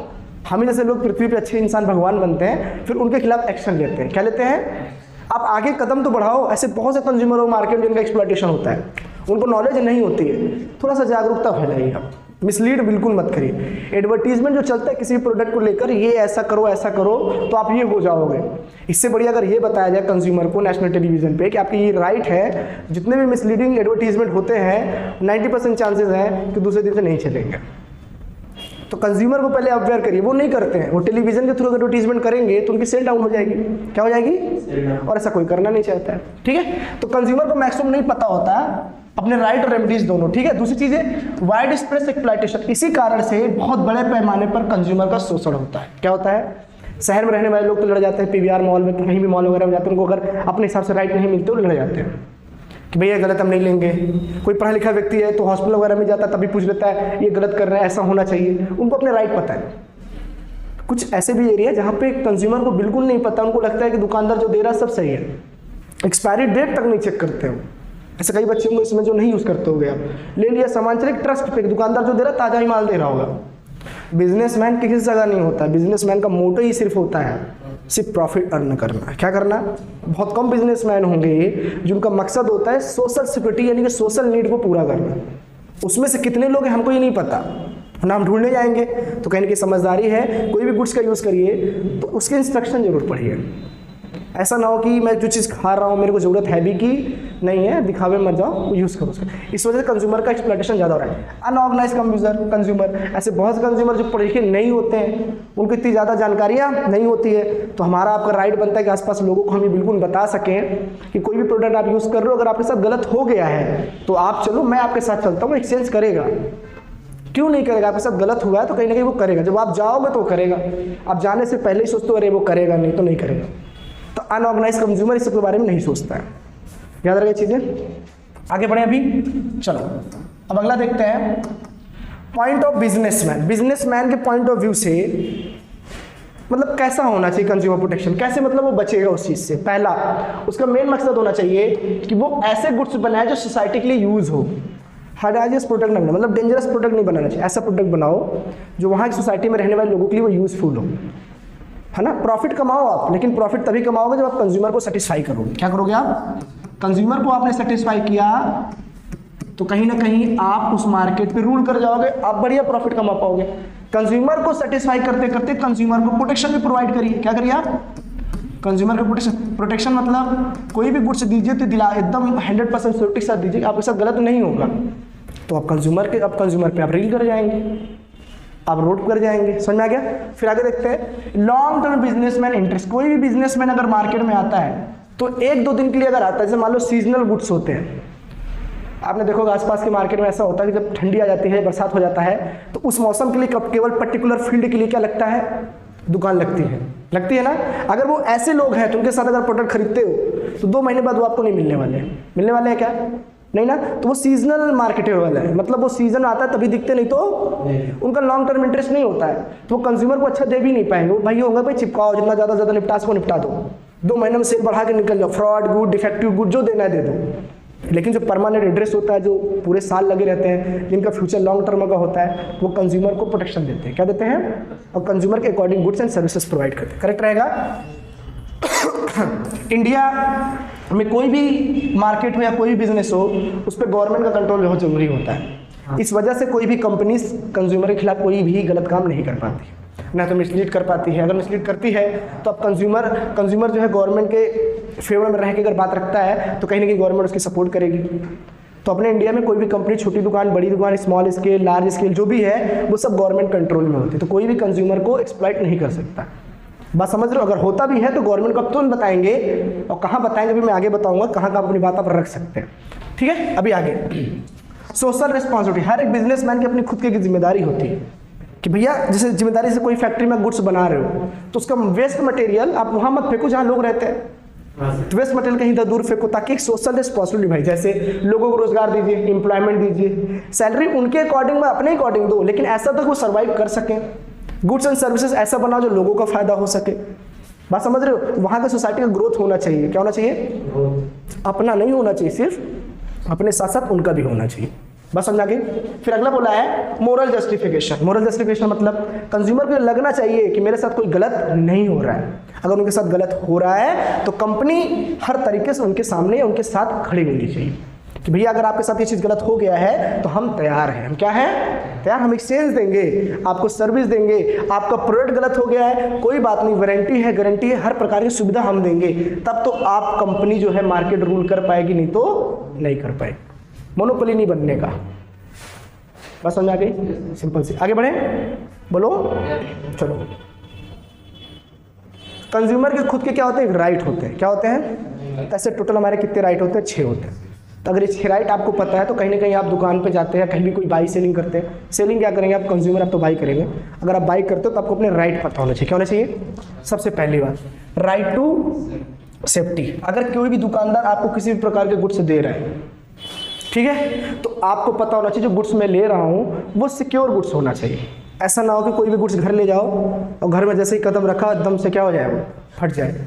हम जैसे लोग पृथ्वी पे अच्छे इंसान भगवान बनते हैं, फिर उनके खिलाफ एक्शन लेते हैं। क्या लेते हैं? आप आगे कदम तो बढ़ाओ। ऐसे बहुत से कंज्यूमर हो मार्केट में जिनका एक्सप्लॉयटेशन होता है, उनको नॉलेज नहीं होती है। थोड़ा सा जागरूकता फैलाइए आप, मिसलीड बिल्कुल मत करिए। एडवर्टीजमेंट जो चलता है किसी भी प्रोडक्ट को लेकर, ये ऐसा करो तो आप ये हो जाओगे। इससे बढ़िया अगर ये बताया जाए कंज्यूमर को नेशनल टेलीविजन पे कि आपकी ये राइट है, जितने भी मिसलीडिंग एडवर्टीजमेंट होते हैं 90% चांसेस हैं कि दूसरे दिन से नहीं चलेंगे। तो कंज्यूमर को पहले अवेयर करिए। वो नहीं करते हैं, वो टेलीविजन के थ्रू एडवर्टीजमेंट करेंगे तो उनकी सेल डाउन हो जाएगी। क्या हो जाएगी? और ऐसा कोई करना नहीं चाहता है। ठीक है, तो कंज्यूमर को मैक्सिमम नहीं पता होता अपने राइट और रेमेडीज दोनों। ठीक है, दूसरी चीज है वाइड स्प्रेड एक्सप्लॉयटेशन। इसी कारण से बहुत बड़े पैमाने पर कंज्यूमर का शोषण होता है। क्या होता है? शहर में रहने वाले लोग तो लड़ जाते हैं, पीवीआर मॉल में कहीं भी मॉल वगैरह में जाते हैं, उनको अगर अपने हिसाब से राइट नहीं मिलते तो लड़ जाते हैं कि भैया गलत हम नहीं लेंगे। कोई पढ़ा लिखा व्यक्ति है तो हॉस्पिटल वगैरह में जाता है तभी पूछ लेता है ये गलत कर रहे हैं, ऐसा होना चाहिए। उनको अपने राइट पता है। कुछ ऐसे भी एरिया जहाँ पे कंज्यूमर को बिल्कुल नहीं पता, उनको लगता है कि दुकानदार जो दे रहा है सब सही है, एक्सपायरी डेट तक नहीं चेक करते हो। ऐसे कई बच्चे होंगे इसमें जो नहीं यूज़ करते होगे, आप ले लिया सामान, चले ट्रस्ट पे, दुकानदार जो दे रहा है ताज़ा ही माल दे रहा होगा। बिजनेसमैन किसी जगह नहीं होता, बिजनेसमैन का मोटो ही सिर्फ होता है सिर्फ प्रॉफिट अर्न करना। क्या करना? बहुत कम बिजनेसमैन होंगे जिनका मकसद होता है सोशल सिक्योरिटी यानी कि सोशल नीड को पूरा करना। उसमें से कितने लोग हैं हमको ये नहीं पता, ना हम ढूंढने जाएंगे। तो कहने की समझदारी है, कोई भी गुड्स का यूज़ करिए तो उसके इंस्ट्रक्शन जरूर पढ़िए। ऐसा ना हो कि मैं जो चीज़ खा रहा हूँ मेरे को ज़रूरत है भी कि नहीं है, दिखावे मत जाओ, यूज़ करो उसका। इस वजह से कंज्यूमर का एक्सप्लॉयटेशन ज़्यादा हो रहा है। अनऑर्गेनाइज कंज्यूमर, ऐसे बहुत से कंज्यूमर जो पढ़े लिखे नहीं होते हैं, उनको इतनी ज़्यादा जानकारियाँ नहीं होती है। तो हमारा आपका राइट बनता है कि आसपास लोगों को हम ये बिल्कुल बता सकें कि कोई भी प्रोडक्ट आप यूज़ कर रहे हो, अगर आपके साथ गलत हो गया है तो आप चलो, मैं आपके साथ चलता हूँ, एक्सचेंज करेगा। क्यों नहीं करेगा? आपके साथ गलत हुआ है तो कहीं ना कहीं वो करेगा। जब आप जाओगे तो वो करेगा, आप जाने से पहले ही सोचते हो अरे वो करेगा, नहीं तो नहीं करेगा। तो अनऑर्गेनाइज कंज्यूमर इस सब के बारे में नहीं सोचता है। याद रखिए चीज़ें। आगे बढ़े अभी, चलो अब अगला देखते हैं पॉइंट ऑफ बिजनेसमैन। बिजनेसमैन के पॉइंट ऑफ व्यू से मतलब कैसा होना चाहिए कंज्यूमर प्रोटेक्शन, कैसे मतलब वो बचेगा उस चीज़ से। पहला, उसका मेन मकसद होना चाहिए कि वो ऐसे गुड्स बनाए जो सोसाइटी के लिए यूज़ हो। हार्डाजियस प्रोडक्ट नहीं, मतलब डेंजरस प्रोडक्ट नहीं बनाना चाहिए। ऐसा प्रोडक्ट बनाओ जो वहाँ की सोसाइटी में रहने वाले लोगों के लिए वो यूज़फुल हो, है ना। प्रॉफिट कमाओ आप, लेकिन प्रॉफिट तभी कमाओगे जब आप कंज्यूमर को सेटिस्फाई करोगे। क्या करोगे आप? कंज्यूमर को आपने सेटिस्फाई किया तो कहीं ना कहीं आप उस मार्केट पे रूल कर जाओगे, आप बढ़िया प्रॉफिट कमा पाओगे। कंज्यूमर को सेटिस्फाई करते करते कंज्यूमर को प्रोटेक्शन भी प्रोवाइड करिए। क्या करिए आप? कंज्यूमर को प्रोटेक्शन मतलब कोई भी गुड्स दीजिए तो दिला एकदम 100% सिक्योरिटी के साथ दीजिए, आपके साथ गलत नहीं होगा। तो आप कंज्यूमर पे आप रील कर जाएंगे, आप रोड पर जाएंगे। समझ में आ गया? फिर आगे देखते हैं लॉन्ग टर्म बिजनेसमैन इंटरेस्ट। कोई भी बिजनेसमैन अगर मार्केट में आता है तो 1-2 दिन के लिए अगर आता है, जैसे मान लो सीजनल गुड्स होते हैं, आपने देखोगे आसपास के मार्केट में ऐसा होता है कि जब ठंडी आ जाती है, बरसात हो जाता है, तो उस मौसम के लिए केवल पर्टिकुलर फील्ड के लिए क्या लगता है? दुकान लगती है ना। अगर वो ऐसे लोग हैं तो उनके साथ अगर प्रोडक्ट खरीदते हो तो 2 महीने बाद वो आपको नहीं मिलने वाले हैं क्या? नहीं ना। तो वो सीजनल मार्केट वाला है, मतलब वो सीजन आता है तभी दिखते, नहीं तो उनका लॉन्ग टर्म इंटरेस्ट नहीं होता है। तो वो कंज्यूमर को अच्छा दे भी नहीं पाएंगे। वो भाई होगा भाई चिपकाओ, जितना ज़्यादा निपटा सको निपटा दो, 2 महीने में सेल बढ़ा के निकल जाओ, फ्रॉड गुड डिफेक्टिव गुड जो देना है दे दो। लेकिन जो परमानेंट एड्रेस होता है, जो पूरे साल लगे रहते हैं, जिनका फ्यूचर लॉन्ग टर्म का होता है, वो कंज्यूमर को प्रोटेक्शन देते हैं। क्या देते हैं? और कंज्यूमर के according goods and services provide करते हैं। करेक्ट रहेगा? इंडिया में कोई भी मार्केट हो या कोई भी बिजनेस हो, उस पर गवर्नमेंट का कंट्रोल बहुत जरूरी होता है। इस वजह से कोई भी कंपनी कंज्यूमर के खिलाफ कोई भी गलत काम नहीं कर पाती, ना तो मिसलीड कर पाती है। अगर मिसलीड करती है तो अब कंज्यूमर जो है गवर्नमेंट के फेवर में रह के अगर बात रखता है तो कहीं ना कहीं गवर्नमेंट उसकी सपोर्ट करेगी। तो अपने इंडिया में कोई भी कंपनी, छोटी दुकान, बड़ी दुकान, स्मॉल स्केल, लार्ज स्केल, जो भी है वो सब गवर्नमेंट कंट्रोल में होती है। तो कोई भी कंज्यूमर को एक्सप्लॉइट नहीं कर सकता। बात समझ रहे हो? अगर होता भी है तो गवर्नमेंट को अब तुरंत बताएंगे, और कहाँ बताएंगे भी मैं आगे बताऊंगा, कहाँ आप अपनी बात आप रख सकते हैं। ठीक है, अभी आगे सोशल रिस्पॉन्सिबिलिटी। हर एक बिजनेसमैन की अपनी खुद की जिम्मेदारी होती है कि भैया जैसे जिम्मेदारी से कोई फैक्ट्री में गुड्स बना रहे हो तो उसका वेस्ट मटेरियल आप वहाँ मत फेंको जहाँ लोग रहते हैं, तो वेस्ट मटेरियल कहीं इधर दूर फेंको, ताकि एक सोशल रिस्पॉन्सिबिलिटी भाई, जैसे लोगों को रोजगार दीजिए, एम्प्लॉयमेंट दीजिए, सैलरी उनके अकॉर्डिंग में अपने अकॉर्डिंग दो, लेकिन ऐसा तो वो सर्वाइव कर सकें। गुड्स एंड सर्विसेज ऐसा बनाओ जो लोगों का फायदा हो सके। बात समझ रहे हो? वहाँ का सोसाइटी का ग्रोथ होना चाहिए। क्या होना चाहिए? अपना नहीं होना चाहिए, सिर्फ अपने साथ साथ उनका भी होना चाहिए। बस समझा गई? फिर अगला बोला है मोरल जस्टिफिकेशन। मोरल जस्टिफिकेशन मतलब कंज्यूमर को लगना चाहिए कि मेरे साथ कोई गलत नहीं हो रहा है। अगर उनके साथ गलत हो रहा है तो कंपनी हर तरीके से उनके सामने उनके साथ खड़ी होनी चाहिए कि भैया अगर आपके साथ ये चीज़ गलत हो गया है तो हम तैयार हैं। हम क्या है? तैयार। हम एक्सचेंज देंगे, आपको सर्विस देंगे। आपका प्रोडक्ट गलत हो गया है, कोई बात नहीं, वारंटी है, गारंटी है, हर प्रकार की सुविधा हम देंगे। तब तो आप कंपनी जो है मार्केट रूल कर पाएगी, नहीं तो नहीं कर पाएगी। मोनोपोली नहीं बनने का। बस समझ आ गई? सिंपल सी। आगे बढ़े, बोलो। चलो, कंज्यूमर के खुद के क्या होते हैं? राइट होते हैं। क्या होते हैं? ऐसे टोटल हमारे कितने राइट होते हैं? 6 होते हैं। तो अगर ये 6 राइट आपको पता है तो कहीं ना कहीं आप दुकान पे जाते हैं, कहीं भी कोई बाई सेलिंग करते हैं, सेलिंग क्या करेंगे आप? कंज्यूमर आप तो बाई करेंगे। अगर आप बाई करते हो तो आपको अपने राइट पता होना चाहिए। क्या होना चाहिए? सबसे पहली बात, राइट टू सेफ्टी। अगर कोई भी दुकानदार आपको किसी भी प्रकार के गुड्स दे रहा है, ठीक है, तो आपको पता होना चाहिए जो गुड्स मैं ले रहा हूँ वो सिक्योर गुड्स होना चाहिए। ऐसा ना हो कि कोई भी गुड्स घर ले जाओ और घर में जैसे ही कदम रखा एकदम से क्या हो जाए? वो फट जाए।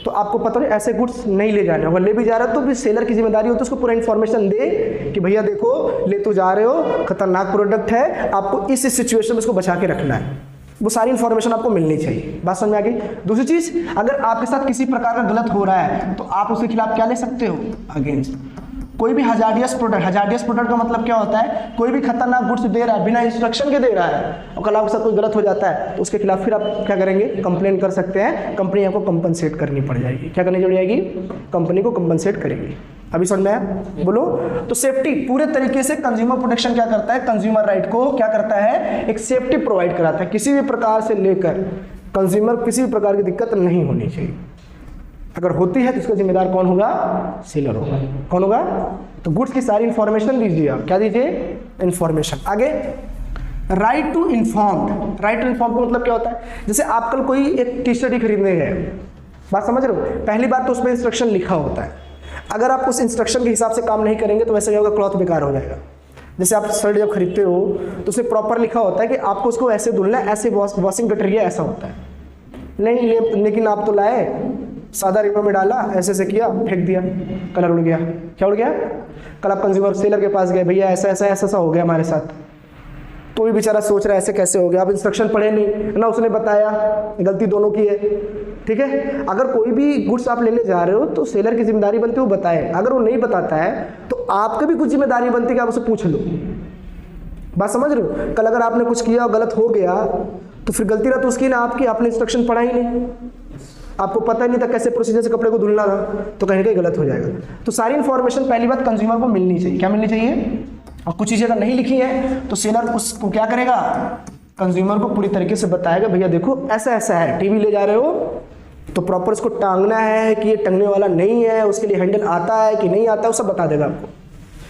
तो आपको पता नहीं ऐसे गुड्स नहीं ले जाने, अगर ले भी जा रहे हो तो भी सेलर की जिम्मेदारी होती है उसको पूरा इन्फॉर्मेशन दे कि भैया देखो ले तो जा रहे हो, खतरनाक प्रोडक्ट है, आपको इस सिचुएशन में इसको बचा के रखना है। वो सारी इन्फॉर्मेशन आपको मिलनी चाहिए। बात समझ में आ गई। दूसरी चीज़, अगर आपके साथ किसी प्रकार का गलत हो रहा है तो आप उसके खिलाफ क्या ले सकते हो, अगेंस्ट कोई भी हजार्डियस प्रोडक्ट का मतलब क्या होता है, कोई भी खतरनाक गुड्स दे रहा है बिना इंस्ट्रक्शन के दे रहा है और कल आपके साथ कोई गलत हो जाता है तो उसके खिलाफ फिर आप क्या करेंगे, कंप्लेन कर सकते हैं, कंपनी आपको कंपनसेट करनी पड़ जाएगी। क्या करनी पड़ जाएगी, कंपनी को कंपनसेट करेगी। अभी समझ में आया, बोलो। तो सेफ्टी पूरे तरीके से कंज्यूमर प्रोटेक्शन क्या करता है, कंज्यूमर राइट को क्या करता है, एक सेफ्टी प्रोवाइड कराता है। किसी भी प्रकार से लेकर कंज्यूमर किसी भी प्रकार की दिक्कत नहीं होनी चाहिए, अगर होती है तो इसका जिम्मेदार कौन होगा, सेलर होगा। कौन होगा, तो गुड्स की सारी इंफॉर्मेशन दीजिए आप, क्या दीजिए, इंफॉर्मेशन। आगे, राइट टू इन्फॉर्म का मतलब क्या होता है, जैसे आप कल कोई एक टी शर्ट ही खरीदने गए, बात समझ रहे हो, पहली बात तो उसमें इंस्ट्रक्शन लिखा होता है, अगर आप उस इंस्ट्रक्शन के हिसाब से काम नहीं करेंगे तो वैसे क्या होगा, क्लॉथ बेकार हो जाएगा। जैसे आप शर्ट जब खरीदते हो तो उसमें प्रॉपर लिखा होता है कि आपको उसको ऐसे धुलना है, ऐसे वॉशिंग क्राइटेरिया ऐसा होता है, नहीं लेकिन आप तो लाए सादा रिवर में डाला, ऐसे से किया, फेंक दिया, कलर उड़ गया। क्या उड़ गया, कल आप कंज्यूमर सेलर के पास गए, भैया ऐसा हो गया हमारे साथ, तो भी बेचारा सोच रहा है ऐसे कैसे हो गया, आप इंस्ट्रक्शन पढ़े नहीं ना, उसने बताया, गलती दोनों की है। ठीक है, अगर कोई भी गुड्स आप लेने जा रहे हो तो सेलर की जिम्मेदारी बनती है वो बताए, अगर वो नहीं बताता है तो आपकी भी कुछ जिम्मेदारी बनती है कि आप उसे पूछ लो। बात समझ रहे हो, कल अगर आपने कुछ किया और गलत हो गया तो फिर गलती ना तो उसकी ना आपकी, आपने इंस्ट्रक्शन पढ़ा ही नहीं, आपको पता ही नहीं था कैसे प्रोसीजर से कपड़े को धुलना था, तो कहीं ना कहीं गलत हो जाएगा। तो सारी इन्फॉर्मेशन पहली बात कंज्यूमर को मिलनी चाहिए। क्या मिलनी चाहिए, और कुछ चीज़ें अगर नहीं लिखी है तो सेलर उसको क्या करेगा, कंज्यूमर को पूरी तरीके से बताएगा, भैया देखो ऐसा ऐसा है, टीवी ले जा रहे हो तो प्रॉपर उसको टांगना है कि ये टंगने वाला नहीं है, उसके लिए हैंडल आता है कि नहीं आता है, वो सब बता देगा आपको।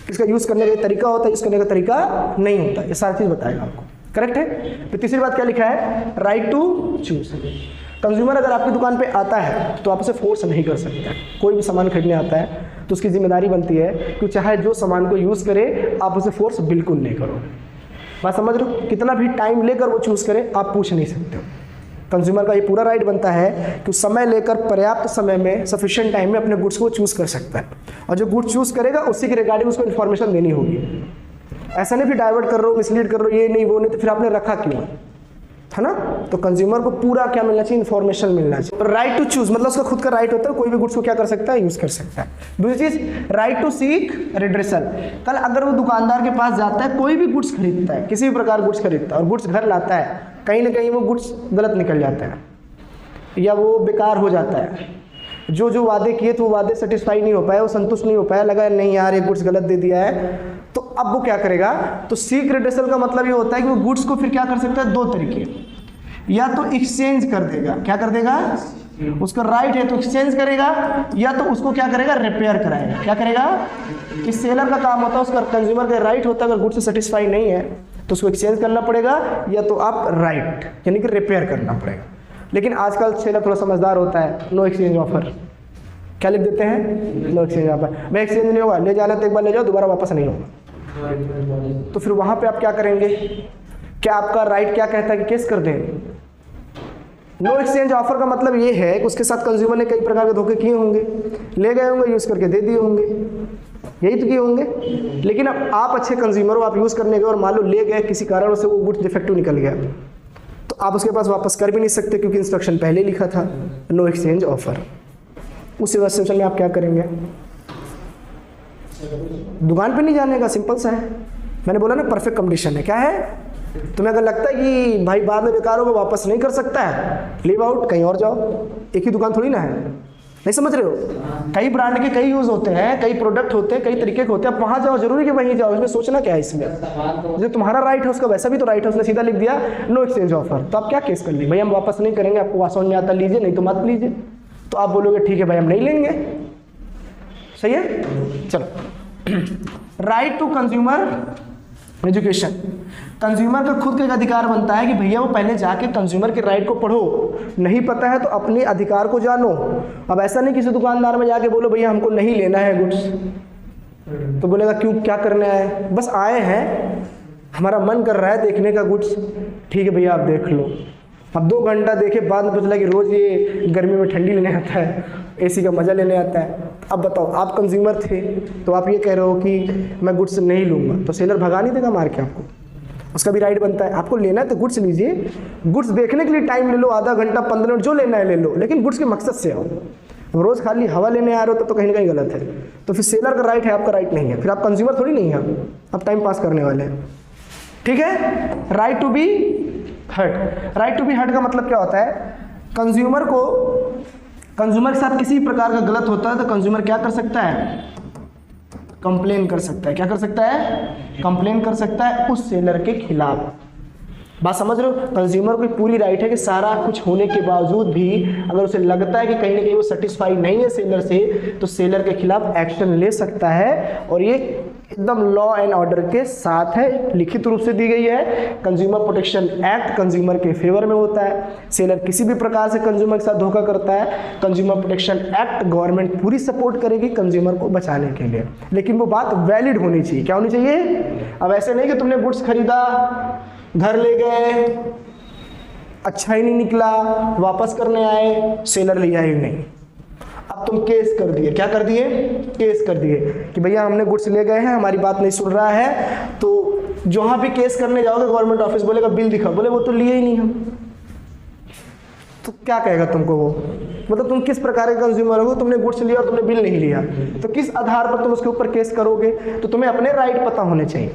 इसका यूज़ करने का तरीका होता है, यूज़ करने का तरीका नहीं होता, ये सारी चीज़ बताएगा आपको। करेक्ट है। फिर तीसरी बात क्या लिखा है, राइट टू चूज। कंज्यूमर अगर आपकी दुकान पे आता है तो आप उसे फोर्स नहीं कर सकते। कोई भी सामान खरीदने आता है तो उसकी जिम्मेदारी बनती है कि चाहे जो सामान को यूज़ करे आप उसे फोर्स बिल्कुल नहीं करो। बात समझ रहे हो, कितना भी टाइम लेकर वो चूज़ करे आप पूछ नहीं सकते हो। कंज्यूमर का ये पूरा राइट बनता है कि समय लेकर पर्याप्त समय में, सफिशिएंट टाइम में अपने गुड्स को चूज़ कर सकता है, और जो गुड्स चूज़ करेगा उसी के रिगार्डिंग उसको इन्फॉर्मेशन देनी होगी। ऐसा नहीं फिर डाइवर्ट कर रहे हो, मिसलीड कर रहे हो, ये नहीं वो नहीं, तो फिर आपने रखा क्यों, है ना। तो कंज्यूमर को पूरा क्या मिलना चाहिए, इन्फॉर्मेशन मिलना चाहिए। राइट टू चूज मतलब उसका खुद का राइट होता है, कोई भी गुड्स को क्या कर सकता है, यूज कर सकता है। दूसरी चीज, राइट टू सीक रिड्रेसल। कल अगर वो दुकानदार के पास जाता है, कोई भी गुड्स खरीदता है, किसी भी प्रकार गुड्स खरीदता है और गुड्स घर लाता है, कहीं ना कहीं वो गुड्स गलत निकल जाता है या वो बेकार हो जाता है, जो जो वादे किए थे वो वादे सेटिस्फाई नहीं हो पाए, वो संतुष्ट नहीं हो पाया, लगा नहीं यार ये गुड्स गलत दे दिया है, तो अब वो क्या करेगा, तो सीक रिड्रेसल का मतलब ये होता है कि वो गुड्स को फिर क्या कर सकता है, दो तरीके, या तो एक्सचेंज कर देगा, क्या कर देगा, उसका राइट है तो एक्सचेंज करेगा, या तो उसको क्या करेगा, रिपेयर कराएगा। क्या करेगा, इस सेलर का काम होता है, उसका कंज्यूमर का राइट होता है, अगर गुड्स से सेटिस्फाई नहीं है तो उसको एक्सचेंज करना पड़ेगा, या तो आप राइट यानी कि रिपेयर करना पड़ेगा। लेकिन आजकल सेलर थोड़ा समझदार होता है, नो एक्सचेंज ऑफर, क्या लिख देते हैं, नो एक्सचेंज ऑफर, मैं एक्सचेंज नहीं होगा, ले जाना तो एक बार ले जाओ, दोबारा वापस नहीं होगा। तो फिर वहां पे आप क्या करेंगे, क्या आपका राइट क्या कहता है कि केस कर दें। नो एक्सचेंज ऑफर का मतलब ये है कि उसके साथ कंज्यूमर ने कई प्रकार के धोखे किए होंगे, ले गए होंगे, यूज करके दे दिए होंगे, यही तो किए होंगे। लेकिन अब आप अच्छे कंज्यूमर हो, आप यूज करने गए और मान लो ले गए, किसी कारण से वो गुड्स डिफेक्टिव निकल गया, तो आप उसके पास वापस कर भी नहीं सकते क्योंकि इंस्ट्रक्शन पहले लिखा था, नो एक्सचेंज ऑफर। उस सिचुएशन में आप क्या करेंगे, दुकान पे नहीं जाने का, सिंपल सा है। मैंने बोला ना परफेक्ट कंडीशन है, क्या है, तुम्हें अगर लगता है कि भाई बाद में बेकार होगा, वापस नहीं कर सकता है, लीव आउट, कहीं और जाओ। एक ही दुकान थोड़ी ना है, नहीं समझ रहे हो, कई ब्रांड के कई यूज होते हैं, कई प्रोडक्ट होते हैं, कई तरीके के होते हैं, आप वहां जाओ, जरूरी कि वहीं जाओ, इसमें सोचना क्या है, इसमें जो तुम्हारा राइट है उसका वैसा भी तो राइट है, उसने सीधा लिख दिया नो एक्सचेंज ऑफर, तो आप क्या केस कर ली, भाई हम वापस नहीं करेंगे, आपको समझ में आता लीजिए, नहीं तो मत लीजिए, तो आप बोलोगे ठीक है भाई हम नहीं लेंगे, सही है। चलो, right to consumer education, consumer का खुद का एक अधिकार बनता है कि भैया वो पहले जाके कंज्यूमर के राइट को पढ़ो, नहीं पता है तो अपने अधिकार को जानो। अब ऐसा नहीं किसी दुकानदार में जाके बोलो भैया हमको नहीं लेना है गुड्स, तो बोलेगा क्यों, क्या करना है, बस आए हैं, हमारा मन कर रहा है देखने का गुड्स, ठीक है भैया आप देख लो, अब 2 घंटा देखे बाद में पता चला कि रोज़ ये गर्मी में ठंडी लेने आता है, एसी का मज़ा लेने आता है। अब बताओ, आप कंज्यूमर थे तो आप ये कह रहे हो कि मैं गुड्स नहीं लूँगा, तो सेलर भगा नहीं देगा मार के आपको? उसका भी राइट बनता है, आपको लेना है तो गुड्स लीजिए, गुड्स देखने के लिए टाइम ले लो, आधा घंटा 15 मिनट जो लेना है ले लो, लेकिन गुड्स के मकसद से आओ। रोज़ खाली हवा लेने आ रहे हो तो कहीं ना कहीं गलत है। तो फिर सेलर का राइट है, आपका राइट नहीं है, फिर आप कंज्यूमर थोड़ी नहीं है, आप टाइम पास करने वाले हैं। ठीक है, right to be heard. Right to be heard का मतलब क्या होता है? कंज्यूमर के साथ किसी प्रकार का गलत होता है तो कंज्यूमर क्या कर सकता है? कंप्लेन कर सकता है। क्या कर सकता है? कंप्लेन कर सकता है उस सेलर के खिलाफ। बात समझ रहे हो? कंज्यूमर को पूरी राइट है कि सारा कुछ होने के बावजूद भी अगर उसे लगता है कि कहीं ना कहीं वो सेटिस्फाई नहीं है सेलर से, तो सेलर के खिलाफ एक्शन ले सकता है। और ये एकदम लॉ एंड ऑर्डर के साथ है, लिखित रूप से दी गई है। कंज्यूमर प्रोटेक्शन एक्ट कंज्यूमर के फेवर में होता है। सेलर किसी भी प्रकार से कंज्यूमर के साथ धोखा करता है, कंज्यूमर प्रोटेक्शन एक्ट गवर्नमेंट पूरी सपोर्ट करेगी कंज्यूमर को बचाने के लिए, लेकिन वो बात वैलिड होनी चाहिए। क्या होनी चाहिए? अब ऐसे नहीं कि तुमने गुड्स खरीदा, घर ले गए, अच्छा ही नहीं निकला, वापस करने आए, सेलर लिया ही नहीं, अब तुम केस कर दिए। क्या कर दिए? केस कर दिए कि भैया हमने गुड्स ले गए हैं, हमारी बात नहीं सुन रहा है। तो जहां भी केस करने जाओगे गवर्नमेंट ऑफिस बोलेगा बिल दिखा, बोले वो तो लिए ही नहीं हम, तो क्या कहेगा तुमको वो? मतलब तुम किस प्रकार के कंज्यूमर हो? तुमने गुड्स लिया और तुमने बिल नहीं लिया, तो किस आधार पर तुम उसके ऊपर केस करोगे? तो तुम्हें अपने राइट पता होने चाहिए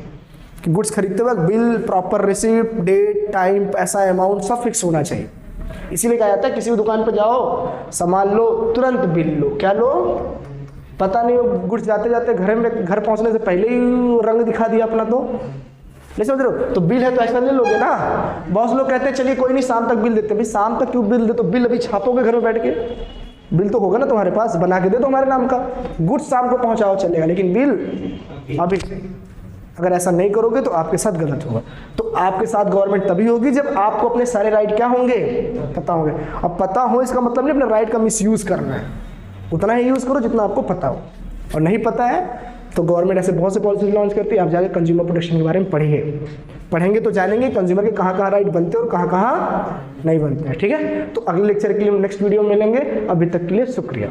कि गुड्स खरीदते वक्त bill, proper receipt, date, time, पैसा, अमाउंट सब फिक्स होना चाहिए। इसीलिए कहा जाता है किसी भी दुकान पर जाओ, सामान लो, तुरंत बिल लो। क्या लो? पता नहीं गुड्स जाते जाते घर पहुंचने से पहले ही रंग दिखा दिया अपना, तो नहीं समझ रहे हो? तो बिल है तो ऐसा ले लोगे ना। बहुत लोग कहते हैं चलिए कोई नहीं शाम तक बिल देते। भाई शाम तक क्यों बिल दे? तो बिल अभी छापोगे घर में बैठ के? बिल तो होगा ना तुम्हारे पास, बना के दे दो हमारे नाम का, गुड्स शाम को पहुंचाओ चलेगा, लेकिन बिल अभी। अगर ऐसा नहीं करोगे तो आपके साथ गलत होगा। तो आपके साथ गवर्नमेंट तभी होगी जब आपको अपने सारे राइट क्या होंगे? पता होंगे। अब पता हो इसका मतलब नहीं अपने राइट का मिसयूज करना है, उतना ही यूज करो जितना आपको पता हो। और नहीं पता है तो गवर्नमेंट ऐसे बहुत से पॉलिसीज लॉन्च करती है, आप जाके कंज्यूमर प्रोटेक्शन के बारे में पढ़ेंगे तो जानेंगे कंज्यूमर के कहाँ राइट बनते हैं और कहाँ नहीं बनते हैं। ठीक है, तो अगले लेक्चर के लिए नेक्स्ट वीडियो में मिलेंगे। अभी तक के लिए शुक्रिया।